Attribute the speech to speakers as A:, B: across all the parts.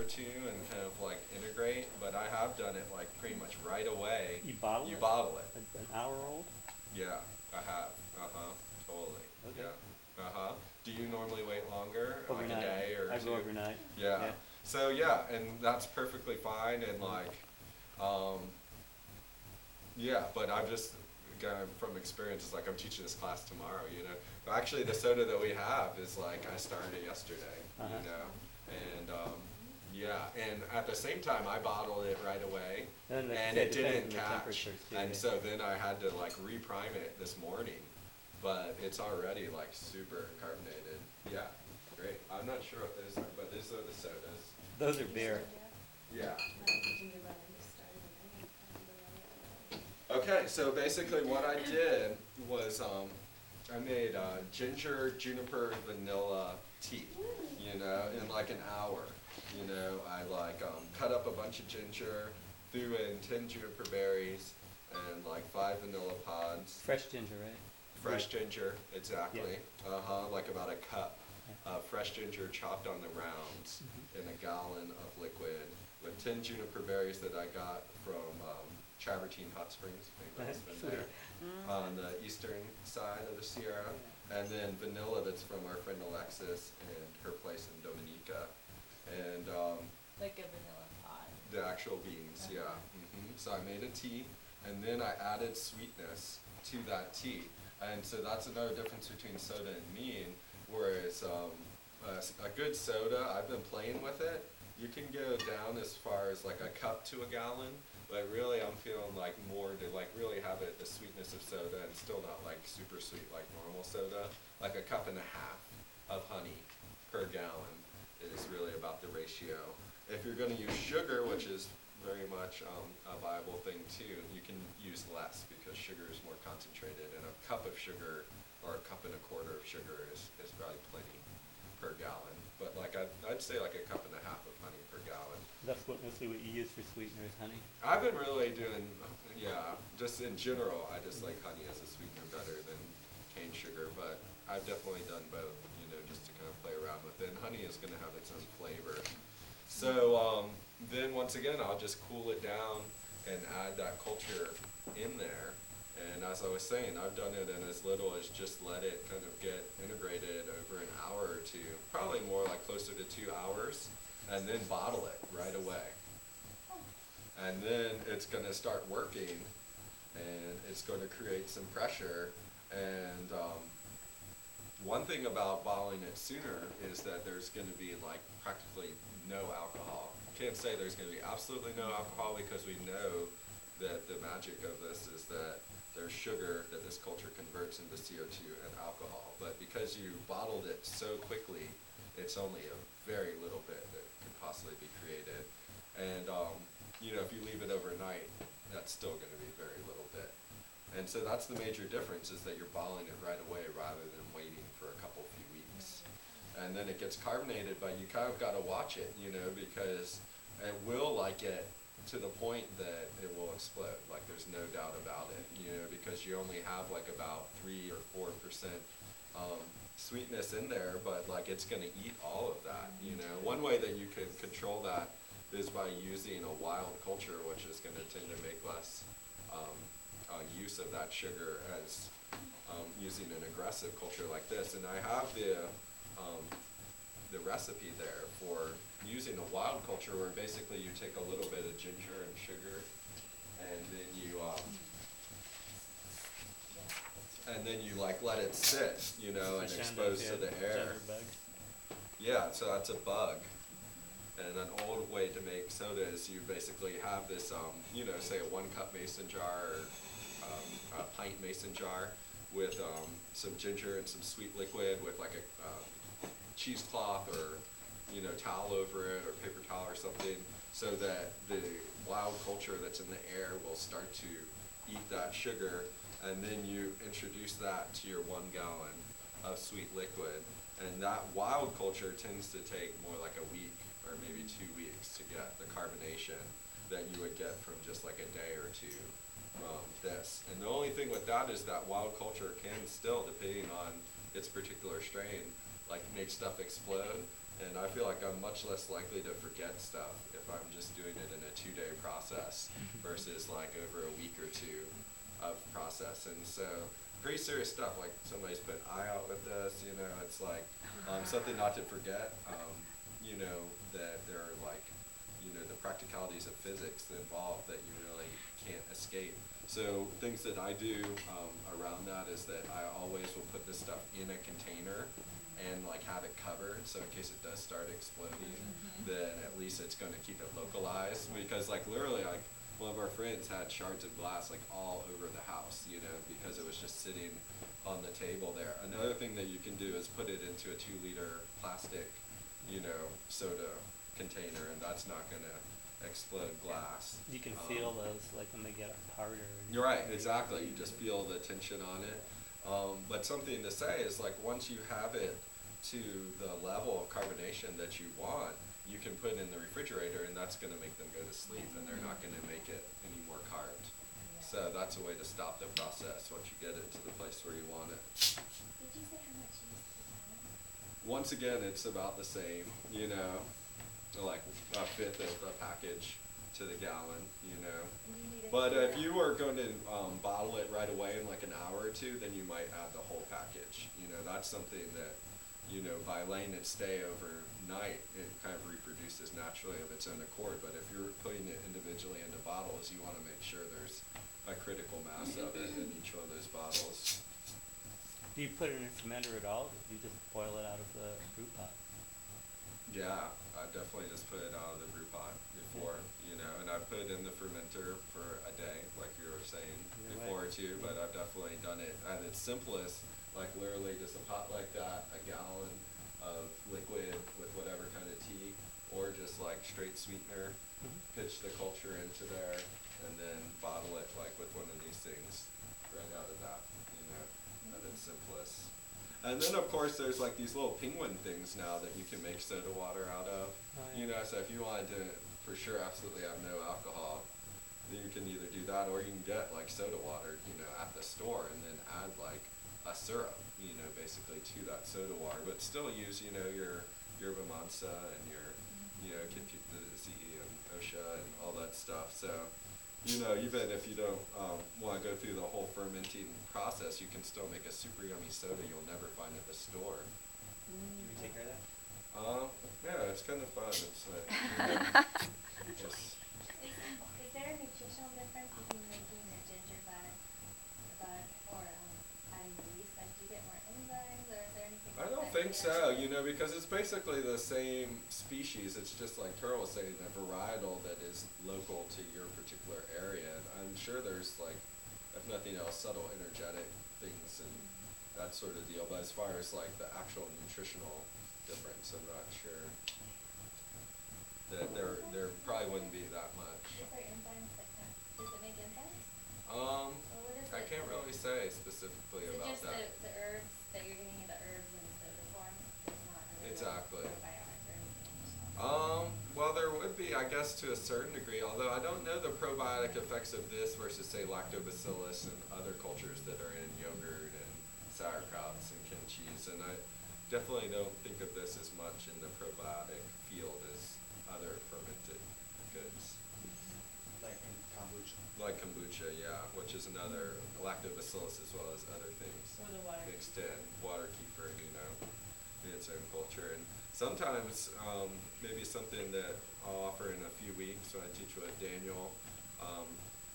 A: two and kind of like integrate, but I have done it like pretty much right away.
B: You bottle
A: You
B: it?
A: bottle it.
B: An hour old?
A: Yeah, I have. Totally.
B: Okay.
A: Yeah. Do you normally wait longer, like
B: Overnight.
A: a day or
B: I
A: two?
B: go overnight.
A: Yeah.
B: Yeah.
A: So yeah, and that's perfectly fine, and like, um, yeah, but I'm just going from experience. It's like I'm teaching this class tomorrow, you know. But actually, the soda that we have is like I started yesterday, you know, and yeah, and at the same time, I bottled it right away,
B: And like
A: and
B: you
A: it
B: said, depends
A: didn't
B: on the
A: catch,
B: temperatures too,
A: and
B: yeah.
A: so then I had to like reprime it this morning, but it's already like super carbonated. Yeah, great. I'm not sure what those are, but these are the sodas.
B: Those are beer.
A: Yeah. Okay, so basically what I did was I made ginger, juniper, vanilla tea, you know, in like an hour. You know, I like cut up a bunch of ginger, threw in 10 juniper berries, and like 5 vanilla pods.
B: Fresh ginger, right?
A: Fresh ginger, exactly. Like about a cup of fresh ginger chopped on the rounds in a gallon of liquid with 10 juniper berries that I got from Travertine Hot Springs. Anybody's been there? On the eastern side of the Sierra. And then vanilla that's from our friend Alexis and her place in Dominica. And
C: Like a vanilla pod.
A: the actual beans, yeah. So I made a tea, and then I added sweetness to that tea. And so that's another difference between soda and mead, whereas a good soda, I've been playing with it. You can go down as far as like a cup to a gallon, but really I'm feeling like more to like really have it the sweetness of soda and still not like super sweet like normal soda. Like a cup and a half of honey per gallon is really about the ratio. If you're going to use sugar, which is very much a viable thing too, you can use less because sugar is more concentrated, and a cup of sugar or a cup and a quarter of sugar is probably plenty per gallon. But like I'd say like a cup and a half of honey per gallon.
B: That's what mostly what you use for sweeteners, honey.
A: I've been really doing, yeah, just in general, I just like honey as a sweetener better than cane sugar, but I've definitely done both, you know, just to kind of play around with it. And honey is going to have its own flavor. So then once again, I'll just cool it down and add that culture in there. And as I was saying, I've done it in as little as just let it kind of get integrated over an hour or two, probably more like closer to 2 hours, and then bottle it right away. And then it's going to start working, and it's going to create some pressure. And one thing about bottling it sooner is that there's going to be like practically no alcohol. Can't say there's going to be absolutely no alcohol because we know that the magic of this is that there's sugar that this culture converts into CO2 and alcohol. But because you bottled it so quickly, it's only a very little bit that could possibly be created. And you know, if you leave it overnight, that's still going to be very little bit. And so that's the major difference, is that you're bottling it right away rather than waiting for a few weeks. And then it gets carbonated, but you kind of got to watch it, you know, because it will like get to the point that it will explode. Like there's no doubt about it, you know, because you only have like about 3 or 4% sweetness in there, but like it's going to eat all of that, you know. One way that you can control that is by using a wild culture, which is going to tend to make less use of that sugar as using an aggressive culture like this. And I have the recipe there for using a wild culture, where basically you take a little bit of ginger and sugar, and then you like let it sit, you know, and expose to the air. Yeah, so that's a bug. And an old way to make soda is you basically have this, you know, say a 1 cup mason jar or a pint mason jar with some ginger and some sweet liquid with like a cheesecloth or, you know, towel over it or paper towel or something, so that the wild culture that's in the air will start to eat that sugar, and then you introduce that to your 1 gallon of sweet liquid. And that wild culture tends to take more like a week or maybe 2 weeks to get the carbonation that you would get from just like a day or two from this. And the only thing with that is that wild culture can still, depending on its particular strain, like make stuff explode. And I feel like I'm much less likely to forget stuff if I'm just doing it in a 2-day process versus like over a week or two of process. And so pretty serious stuff, like somebody's put eye out with this, you know, it's like something not to forget, you know, that there are like, you know, the practicalities of physics involved that you really can't escape. So things that I do around that is that I always will put this stuff in a container and like have it covered, so in case it does start exploding, then at least it's going to keep it localized. Because like literally, like one of our friends had shards of glass like all over the house, you know, because it was just sitting on the table there. Another thing that you can do is put it into a 2-liter plastic, you know, soda container, and that's not going to explode glass.
B: You can feel those, like when they get harder.
A: You're right, exactly. You just feel the tension on it. But something to say is like once you have it to the level of carbonation that you want, you can put it in the refrigerator, and that's going to make them go to sleep, and they're not going to make it any more carved. So that's a way to stop the process once you get it to the place where you want it.
D: Did you say how much you used to buy?
A: Once again, it's about the same, you know, like a fifth of the package to the gallon, you know.
D: And you need it
A: But
D: to
A: if you were going to bottle it right away in like an hour or two, then you might add the whole package. You know, that's something that, you know, by letting it stay overnight, it kind of reproduces naturally of its own accord. But if you're putting it individually into bottles, you want to make sure there's a critical mass of it in each one of those bottles.
B: Do you put it in a fermenter at all? Do you just boil it out of the brew pot?
A: Yeah, I definitely just put it out of the brew pot before, you know, and I put it in the fermenter for a day, like you were saying
B: Either
A: before
B: way.
A: too, but I've definitely done it at its simplest, like literally just a pot like that, a gallon of liquid with whatever kind of tea, or just like straight sweetener, pitch the culture into there, and then bottle it like with one of these things right out of that, you know, at its simplest. And then of course there's like these little penguin things now that you can make soda water out of.
B: Oh, yeah.
A: You know, so if you wanted to for sure absolutely have no alcohol, then you can either do that or you can get like soda water, you know, at the store and then add like a syrup, you know, basically to that soda water, but still use, you know, your yerba mansa and your, you know, the and OSHA and all that stuff. So, you know, even if you don't want to go through the whole fermenting process, you can still make a super yummy soda you'll never find at the store.
B: Do we take care of that?
A: Yeah, it's kind of fun. It's like, you know, just,
D: Is there a nutritional difference between making a ginger bud or adding yeast? Like, do you get more enzymes, or is there anything?
A: I don't
D: that
A: think
D: you
A: so,
D: actually-
A: you know, because it's basically the same species. It's just like Carol was saying, a varietal that is local to your particular area. And I'm sure there's like, if nothing else, subtle energetic things and that sort of deal. But as far as like the actual nutritional difference, I'm not sure. That there probably wouldn't be that much.
D: Is there enzymes that can, does it make enzymes?
A: Um,
D: Or what is
A: I
D: it?
A: can't really say specifically
D: Is it
A: about
D: just
A: that.
D: the herbs that you're getting the herbs in soda form? It's not really
A: Exactly.
D: probiotic or anything.
A: Well, there would be, I guess, to a certain degree, although I don't know the probiotic effects of this versus, say, lactobacillus and other cultures that are in yogurt and sauerkrauts and kimchis, and I definitely don't think of this as much in the probiotic field as other fermented goods.
E: Like in kombucha.
A: Like kombucha, yeah, which is another lactobacillus as well as other things
C: Or the water
A: mixed in, water kefir, you know, in its own culture. And sometimes, maybe something that I'll offer in a few weeks when I teach with Daniel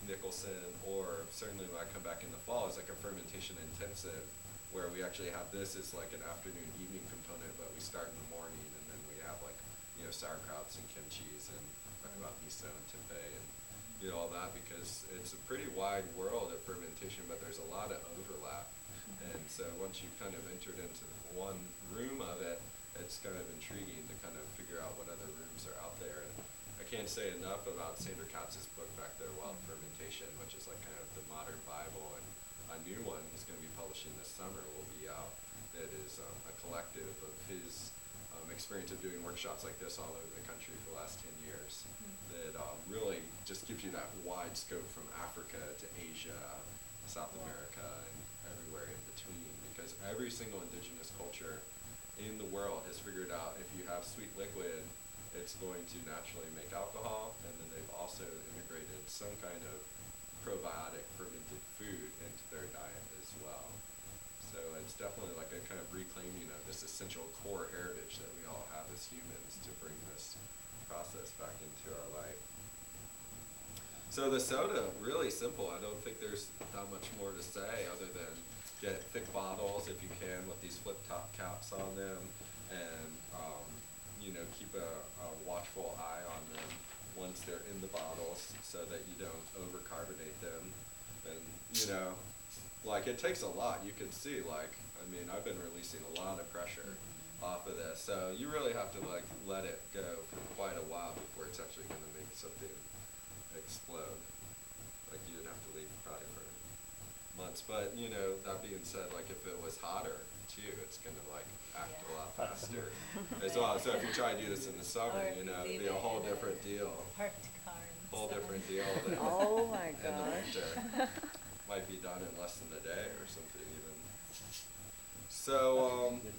A: Nicholson, or certainly when I come back in the fall, is like a fermentation intensive, where we actually have this as like an afternoon evening component, but we start in the morning and then we have like, you know, sauerkrauts and kimchis and talk about miso and tempeh and, you know, all that, because it's a pretty wide world of fermentation, but there's a lot of overlap. And so once you've kind of entered into one room of it, it's kind of intriguing to kind of figure out what other rooms are out there. And I can't say enough about Sandra Katz's book back there, Wild Fermentation, which is like kind of the modern Bible, and a new one he's going to be publishing this summer will be out that is a collective of his experience of doing workshops like this all over the country for the last 10 years. That really just gives you that wide scope from Africa to Asia, South America, and everywhere in between, because every single indigenous culture in the world has figured out if you have sweet liquid, it's going to naturally make alcohol, and then they've also integrated some kind of probiotic fermented food into their diet as well. So it's definitely like a kind of reclaiming of this essential core heritage that we all have as humans to bring this process back into our life. So the soda, really simple. I don't think there's that much more to say other than get thick bottles if you can with these flip top caps on them, and keep a watchful eye on them once they're in the bottles so that you don't overcarbonate them. And like it takes a lot. You can see, I've been releasing a lot of pressure off of this, so you really have to like let it go for quite a while before it's actually going to make something explode. Like you'd have to leave probably for months. But that being said, like if it was hotter too, it's going to like act a lot faster as well. So if you try to do this in the summer,
C: Or if you
A: it'd
C: leave
A: be a
C: it
A: whole
C: in a
A: different deal.
C: Parked car in the
A: Whole
C: sun.
A: different deal than
F: Oh my
A: in the
F: gosh.
A: winter. Might be done in less than a day or something even. So
B: Good